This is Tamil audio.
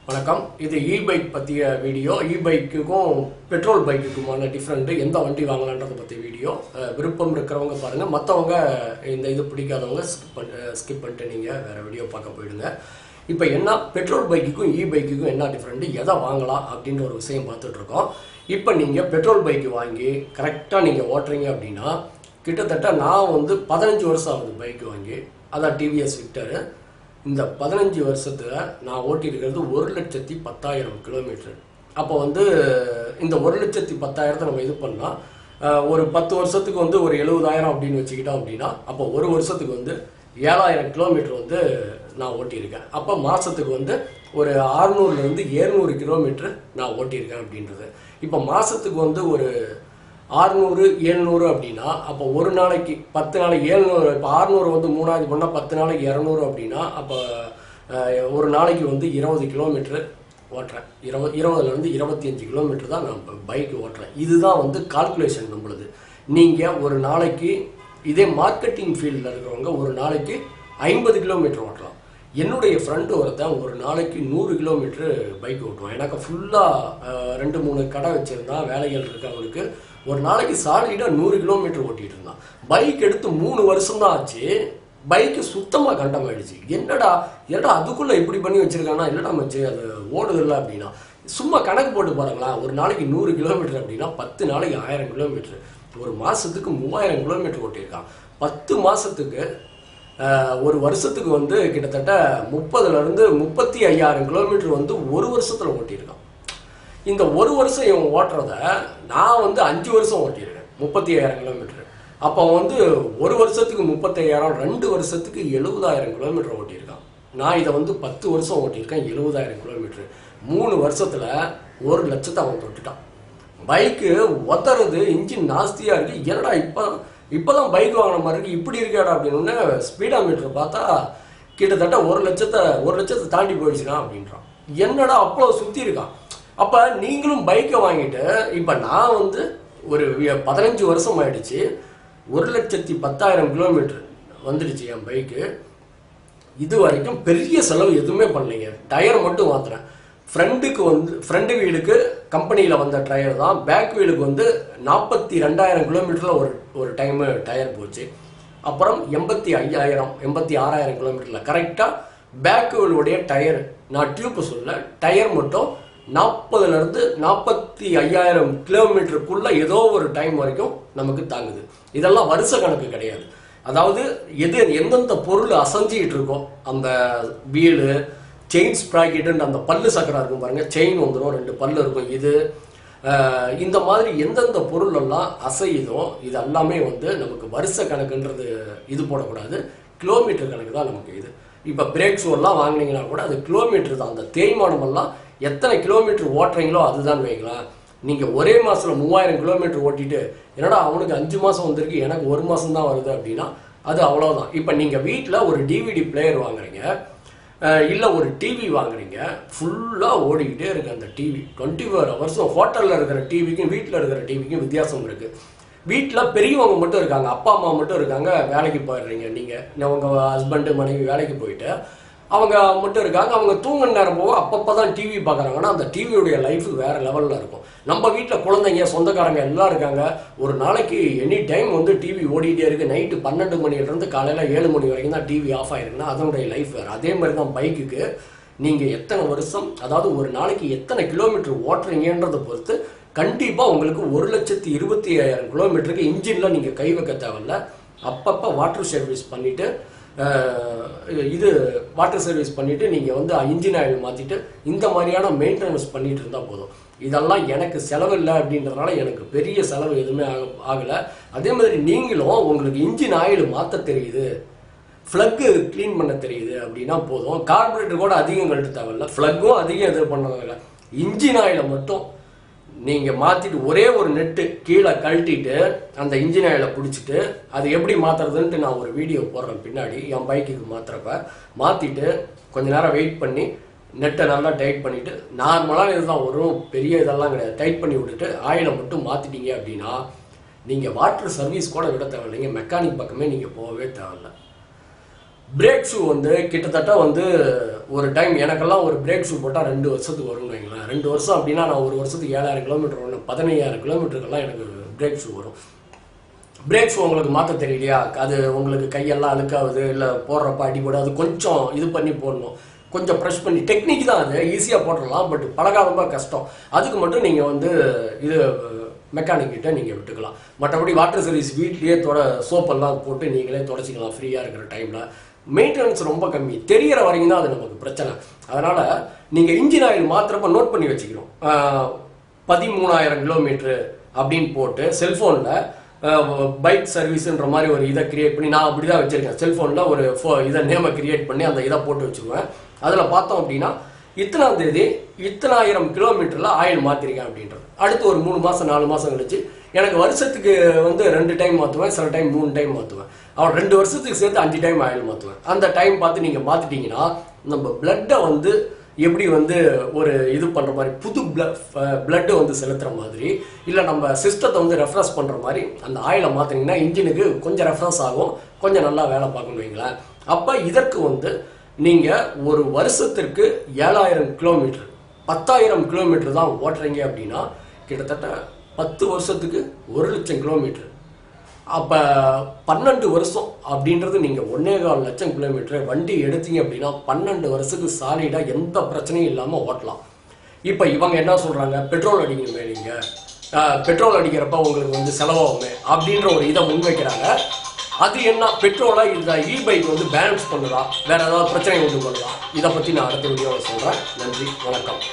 வணக்கம். இது e-bike பற்றிய வீடியோ. e-bikeக்கும் பெட்ரோல் பைக்குக்குமான டிஃப்ரெண்ட்டு, எந்த வண்டி வாங்கலான்றதை பற்றி வீடியோ. விருப்பம் இருக்கிறவங்க பாருங்கள், மற்றவங்க இந்த இது பிடிக்காதவங்க ஸ்கிப் பண்ணிட்டு நீங்கள் வேறு வீடியோ பார்க்க போயிடுங்க. இப்போ என்ன பெட்ரோல் பைக்குக்கும் e-bikeக்கும் என்ன டிஃப்ரெண்ட்டு, எதை வாங்கலாம் அப்படின்ற ஒரு விஷயம் பார்த்துட்ருக்கோம். இப்போ நீங்கள் பெட்ரோல் பைக்கு வாங்கி கரெக்டாக நீங்கள் ஓட்டுறீங்க அப்படின்னா, கிட்டத்தட்ட நான் 15 வருஷம் ஆகுது பைக்கு வாங்கி. அதான் டிவிஎஸ் விக்டரு. இந்த 15 வருஷத்தில் நான் ஓட்டியிருக்கிறது 1,10,10,000 கிலோமீட்டர். அப்போ இந்த 1,10,10,000 நம்ம இது பண்ணால் ஒரு 10 வருஷத்துக்கு ஒரு 70,000 அப்படின்னு வச்சுக்கிட்டோம் அப்படின்னா, அப்போ ஒரு வருஷத்துக்கு 7,000 கிலோமீட்டர் நான் ஓட்டியிருக்கேன். அப்போ மாதத்துக்கு ஒரு 600லேருந்து 700 கிலோமீட்டர் நான் ஓட்டியிருக்கேன் அப்படின்றது. இப்போ மாதத்துக்கு ஒரு 600 700 அப்படின்னா, அப்போ ஒரு நாளைக்கு 10 நாளைக்கு 700, இப்போ 600 3ஆவது பண்ணால் 10 நாளைக்கு 200 அப்படின்னா, அப்போ ஒரு நாளைக்கு 20 கிலோமீட்டர் ஓட்டுறேன். 20லேருந்து 25 கிலோமீட்டர் தான் நான் பைக்கு ஓட்டுறேன். இதுதான் கால்குலேஷன் நம்மளுது. நீங்கள் ஒரு நாளைக்கு இதே மார்க்கெட்டிங் ஃபீல்டில் இருக்கிறவங்க ஒரு நாளைக்கு 50 கிலோமீட்டர் ஓட்டலாம். என்னுடைய ஃப்ரெண்டு ஒருத்தன் ஒரு நாளைக்கு 100 கிலோமீட்டர் பைக் ஓட்டுவான். எனக்கு ஃபுல்லாக 2-3 கடை வச்சுருந்தான், வேலைகள் இருக்கு அவனுக்கு. ஒரு நாளைக்கு சாலிடாக 100 கிலோமீட்டர் ஓட்டிகிட்டு இருந்தான். பைக் எடுத்து 3 வருஷம் தான் ஆச்சு. பைக்கு சுத்தமாக கண்டமாயிடுச்சு. என்னடா அதுக்குள்ளே இப்படி பண்ணி வச்சுருக்கானா, இல்லைடா மச்சு அது ஓடுதில்லை அப்படின்னா. சும்மா கணக்கு போட்டு பாருங்களேன். ஒரு நாளைக்கு 100 கிலோமீட்டர் அப்படின்னா 10 நாளைக்கு 1000 கிலோமீட்டர். ஒரு மாதத்துக்கு 3000 கிலோமீட்டர் ஓட்டியிருக்கான். 10 மாதத்துக்கு ஒரு வருஷத்துக்கு கிட்டத்தட்ட 30லேருந்து 35,000 கிலோமீட்டர் ஒரு வருஷத்தில் ஓட்டியிருக்கான். இந்த ஒரு வருஷம் இவன் ஓட்டுறத நான் 5 வருஷம் ஓட்டியிருக்கேன், 35,000 கிலோமீட்டர். அப்போ ஒரு வருஷத்துக்கு 35,000, 2 வருஷத்துக்கு 70,000 கிலோமீட்டர் ஓட்டியிருக்கான். நான் இதை 10 வருஷம் ஓட்டியிருக்கேன், 70,000 கிலோமீட்டர். 3 வருஷத்தில் 1 லட்சத்தை அவன் தொட்டுட்டான். பைக்கு ஒத்துறது, இன்ஜின் நாஸ்தியாக இருக்குது. என்னடா இப்போதான் பைக் வாங்கின மாதிரி இருக்குது, இப்படி இருக்காடா அப்படின்னு ஸ்பீடா மீட்டர் பார்த்தா கிட்டத்தட்ட 1 லட்சத்தை தாண்டி போயிடுச்சுனா அப்படின்றான். என்னடா அவ்வளோ சுற்றி இருக்கான். அப்போ நீங்களும் பைக்கை வாங்கிட்டு, இப்போ நான் ஒரு 15 வருஷம் ஆயிடுச்சு, 1,10,000 கிலோமீட்டர் வந்துடுச்சு என் பைக்கு. இது வரைக்கும் பெரிய செலவு எதுவுமே பண்ணலைங்க. டயர் மட்டும் மாத்துறேன். ஃப்ரண்ட் வீலுக்கு கம்பெனியில் வந்த டயர் தான். பேக் வீலுக்கு 42,000 கிலோமீட்டரில் ஒரு டைமு டயர் போச்சு. அப்புறம் 86,000 கிலோமீட்டரில் கரெக்டாக பேக் வீலுடைய டயர், நான் டியூப்பு சொல்ல, டயர் மட்டும் 40லேருந்து 45,000 கிலோமீட்டருக்குள்ள ஏதோ ஒரு டைம் வரைக்கும் நமக்கு தாங்குது. இதெல்லாம் வருஷ கணக்கு கிடையாது. அதாவது எந்தெந்த பொருள் அசைஞ்சிக்கிட்டு இருக்கோ, அந்த வீலு, செயின் ஸ்ப்ராக்கெட்டுன்னு அந்த பல்லு சக்கரம் இருக்கும் பாருங்க, செயின் வந்துடும், 2 பல்லு இருக்கும். இந்த மாதிரி எந்தெந்த பொருள் எல்லாம் அசையுதோ இது எல்லாமே நமக்கு வருஷ கணக்குன்றது இது போடக்கூடாது, கிலோமீட்டர் கணக்கு தான் நமக்கு இது. இப்போ பிரேக் ஷூலாம் வாங்கினீங்கன்னா கூட அது கிலோமீட்டர் தான். அந்த தேய்மானம் எல்லாம் எத்தனை கிலோமீட்டர் ஓட்டுறீங்களோ அதுதான் வைக்கலாம். நீங்கள் ஒரே மாதத்தில் 3000 கிலோமீட்டர் ஓட்டிட்டு, என்னடா அவனுக்கு 5 மாதம் வந்திருக்கு, எனக்கு 1 மாதம் தான் வருது அப்படின்னா அது அவ்வளோதான். இப்போ நீங்கள் வீட்டில் ஒரு டிவிடி பிளேயர் வாங்குறீங்க, இல்லை ஒரு டிவி வாங்குறீங்க, ஃபுல்லாக ஓடிக்கிட்டே இருக்குது அந்த டிவி 24 ஹவர்ஸும். ஹோட்டலில் இருக்கிற டிவிக்கும் வீட்டில் இருக்கிற டிவிக்கும் வித்தியாசம் இருக்குது. வீட்டில் பெரியவங்க மட்டும் இருக்காங்க, அப்பா அம்மா மட்டும் இருக்காங்க, வேலைக்கு போயிடுறீங்க. நீங்கள் உங்கள் ஹஸ்பண்டு மனைவி வேலைக்கு போயிட்டு அவங்க மட்டும் இருக்காங்க. அவங்க தூங்குற நேரம் போக அப்பப்போ தான் டிவி பார்க்குறாங்கன்னா அந்த டிவியுடைய லைஃபு வேறு லெவலில் இருக்கும். நம்ம வீட்டில் குழந்தைங்க, சொந்தக்காரங்க எல்லாம் இருக்காங்க. ஒரு நாளைக்கு எனி டைம் டிவி ஓடிட்டே இருக்குது. நைட்டு 12 மணிலேருந்து காலையில் 7 மணி வரைக்கும் தான் டிவி ஆஃப் ஆகிருக்குன்னா அதனுடைய லைஃப் வேறு. அதே மாதிரி தான் பைக்குக்கு நீங்கள் எத்தனை வருஷம், அதாவது ஒரு நாளைக்கு எத்தனை கிலோமீட்டர் ஓட்டுறீங்கன்றதை பொறுத்து கண்டிப்பாக உங்களுக்கு 1,25,000 கிலோமீட்டருக்கு இன்ஜினில் நீங்கள் கை வைக்க தேவையில்ல. அப்பப்போ வாட்டர் சர்வீஸ் பண்ணிவிட்டு வாட்டர் சர்வீஸ் பண்ணிவிட்டு நீங்கள் இன்ஜின் ஆயில் மாற்றிட்டு இந்த மாதிரியான மெயின்டெனன்ஸ் பண்ணிட்டு இருந்தால் போதும். இதெல்லாம் எனக்கு செலவு இல்லை அப்படின்றதுனால எனக்கு பெரிய செலவு எதுவுமே ஆகலை. அதே மாதிரி நீங்களும் உங்களுக்கு இன்ஜின் ஆயில் மாற்ற தெரியுது, ஃப்ளக்கு க்ளீன் பண்ண தெரியுது அப்படின்னா போதும். கார்பரேட்டர் கூட அதிகம் கழட்ட தேவையில்லை, ஃப்ளக்கும் அதிகம் இது பண்ணதில்லை. இன்ஜின் ஆயிலை மட்டும் நீங்கள் மாற்றிட்டு ஒரே ஒரு நெட்டு கீழே கழட்டிட்டு அந்த இன்ஜின் ஆயிலை பிடிச்சிட்டு அது எப்படி மாற்றுறதுன்ட்டு நான் ஒரு வீடியோ போடுறேன் பின்னாடி. என் பைக்குக்கு மாற்றிட்டு கொஞ்ச நேரம் வெயிட் பண்ணி நெட்டை நல்லா டைட் பண்ணிவிட்டு, நார்மலான இதுதான் வரும், பெரிய இதெல்லாம் கிடையாது, டைட் பண்ணி விட்டுட்டு ஆயிலை மட்டும் மாற்றிட்டீங்க அப்படின்னா நீங்கள் வாட்டர் சர்வீஸ் கூட விட தேவையில்லைங்க. மெக்கானிக் பக்கமே நீங்கள் போகவே தேவையில்லை. பிரேக் ஷூ வந்து கிட்டத்தட்ட வந்து ஒரு டைம் எனக்கெல்லாம் ஒரு பிரேக் ஷூ போட்டால் 2 வருஷத்துக்கு வரும்னு வைங்களேன். 2 வருஷம் அப்படின்னா நான் ஒரு வருஷத்துக்கு 7000 கிலோமீட்டர் வரணும். 15000 கிலோமீட்டருக்கெல்லாம் எனக்கு பிரேக் ஷூ வரும். பிரேக் ஷூ உங்களுக்கு மாற்ற தெரியலையா, அது உங்களுக்கு கையெல்லாம் அழுக்காகுது, இல்லை போடுறப்ப அடிபடும், அது கொஞ்சம் இது பண்ணி போடணும், கொஞ்சம் ப்ரெஷ் பண்ணி. டெக்னிக் தான், அது ஈஸியாக போட்டுடலாம், பட் பழகாதப்ப கஷ்டம். அதுக்கு மட்டும் நீங்கள் வந்து இது மெக்கானிக் கிட்ட நீங்கள் விட்டுக்கலாம். மற்றபடி வாட்டர் சர்வீஸ் வீட்லேயே சோப்பெல்லாம் போட்டு நீங்களே தொடச்சிக்கலாம் ஃப்ரீயாக இருக்கிற டைமில். மெயின்டெனன்ஸ் ரொம்ப கம்மி, தெரியற வரைக்கும் தான் அது நமக்கு பிரச்சனை. அதனால் நீங்கள் இன்ஜின் ஆயில் மாத்திரப்ப நோட் பண்ணி வச்சுக்கணும். 13000 கிலோமீட்டரு அப்படின்னு போட்டு செல்ஃபோனில் பைக் சர்வீஸுன்ற மாதிரி ஒரு இதை கிரியேட் பண்ணி, நான் அப்படி தான் வச்சுருக்கேன். செல்ஃபோனில் ஒரு இதை நேமை கிரியேட் பண்ணி அந்த இதை போட்டு வச்சுருவேன். அதில் பார்த்தோம் அப்படின்னா இத்தனாம் தேதி 1000 கிலோமீட்டரில் ஆயில் மாற்றிருக்கேன் அப்படின்றது. அடுத்து ஒரு 3 மாதம் 4 மாதம் கழிச்சு எனக்கு வருஷத்துக்கு வந்து 2 டைம் மாற்றுவேன், சில டைம் 3 டைம் மாற்றுவேன். அவன் 2 வருஷத்துக்கு சேர்த்து 5 டைம் ஆயில் மாற்றுவேன். அந்த டைம் பார்த்து நீங்கள் மாற்றிட்டீங்கன்னா நம்ம பிளட்டை வந்து எப்படி வந்து ஒரு இது பண்ணுற மாதிரி, புது பிளட்டு வந்து செலுத்துகிற மாதிரி, இல்லை நம்ம சிஸ்டத்தை வந்து ரெஃப்ரெஷ் பண்ணுற மாதிரி அந்த ஆயிலை மாற்றினீங்கன்னா இன்ஜினுக்கு கொஞ்சம் ரெஃப்ரெஷ் ஆகும், கொஞ்சம் நல்லா வேலை பார்க்கணும் வைங்களேன். அப்போ இதற்கு வந்து நீங்கள் ஒரு வருஷத்திற்கு 7000 கிலோமீட்டர் 10000 கிலோமீட்டர் தான் ஓட்டுறீங்க அப்படின்னா கிட்டத்தட்ட 10 வருஷத்துக்கு 1,00,000 கிலோமீட்டர். அப்போ 12 வருஷம் அப்படின்றது நீங்கள் 1.25 லட்சம் கிலோமீட்டர் வண்டி எடுத்தீங்க அப்படின்னா 12 வருஷத்துக்கு சாலிடாக எந்த பிரச்சனையும் இல்லாமல் ஓட்டலாம். இப்போ இவங்க என்ன சொல்கிறாங்க, பெட்ரோல் அடிக்கணுமே, நீங்கள் பெட்ரோல் அடிக்கிறப்ப உங்களுக்கு வந்து செலவாகுமே அப்படின்ற ஒரு இதை முன்வைக்கிறாங்க. அது என்ன, பெட்ரோலை இந்த இ-பைக் வந்து பேலன்ஸ் பண்ணுதா, வேற ஏதாவது பிரச்சனை உண்டு பண்ணுதா, இதை பற்றி நான் அடுத்த வீடியோவில் சொல்கிறேன். நன்றி, வணக்கம்.